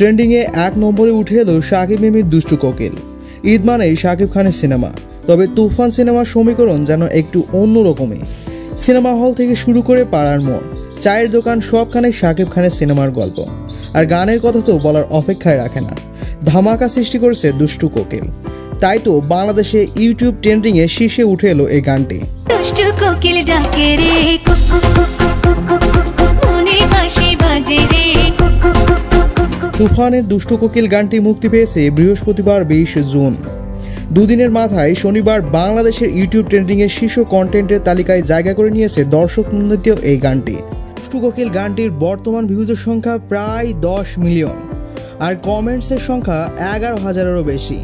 ট্রেন্ডিংয়ে 1 নম্বরে উঠে এলো শাকিব মিমির দুষ্টু কোকিল। ঈদ মানেই শাকিব খানের সিনেমা, তবে তুফান সিনেমার সমীকরণ যেন একটু অন্যরকমই। সিনেমা হল থেকে শুরু করে পাড়ার মোড়, চায়ের দোকান সবখানে শাকিব খানের সিনেমার গল্প। আর গানের কথা তো বলার অপেক্ষায় রাখে না, ধামাকা সৃষ্টি করেছে দুষ্টু কোকিল। তাই তো বাংলাদেশে ইউটিউব ট্রেন্ডিংয়ে শীর্ষে উঠে এলো এই গানটি। দুষ্টু কোকিল ডাকে রে মনে বাঁশি বাজে রে। তুফানের দুষ্টু কোকিল গানটি মুক্তি পেয়েছে বৃহস্পতিবার 20 জুন। দুদিনের মাথায় শনিবার বাংলাদেশের ইউটিউব ট্রেন্ডিংয়ের শীর্ষ কন্টেন্টের তালিকায় জায়গা করে নিয়েছে দর্শক নন্দিত এই গানটি। দুষ্টু কোকিল গানটির বর্তমান ভিউজের সংখ্যা প্রায় 10 মিলিয়ন, আর কমেন্টসের সংখ্যা 11,000-এরও বেশি,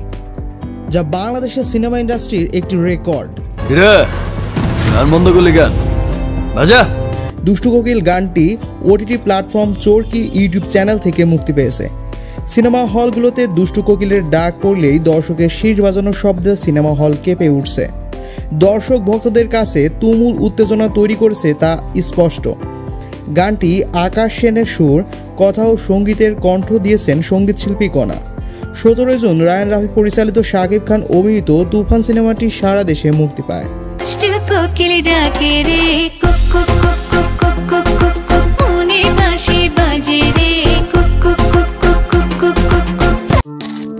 যা বাংলাদেশের সিনেমা ইন্ডাস্ট্রির একটি রেকর্ড। দুষ্টু কোকিল গানটি ওটিটি প্ল্যাটফর্ম চরকি ইউটিউব চ্যানেল থেকে মুক্তি পেয়েছে। সিনেমা হলগুলোতে দুষ্টু কোকিলের ডাক পড়লেই দর্শকের শীষ বাজানোর শব্দে সিনেমা হল কেঁপে উঠছে। দর্শক ভক্তদের কাছে তুমুল উত্তেজনা তৈরি করেছে তা স্পষ্ট। গানটি আকাশ সেনের সুর, কথা ও সঙ্গীতের কণ্ঠ দিয়েছেন সঙ্গীতশিল্পী কণা। 17 জুন রায়ান রাফি পরিচালিত শাকিব খান অভিনীত তুফান সিনেমাটি সারা দেশে মুক্তি পায়।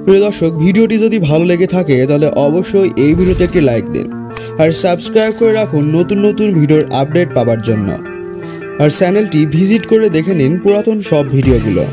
প্রিয় দর্শক, ভিডিওটি যদি ভালো লেগে থাকে তাহলে অবশ্যই এই ভিডিওতে একটি লাইক দিন, আর সাবস্ক্রাইব করে রাখুন নতুন নতুন ভিডিওর আপডেট পাওয়ার জন্য। আর চ্যানেলটি ভিজিট করে দেখে নিন পুরাতন সব ভিডিওগুলো।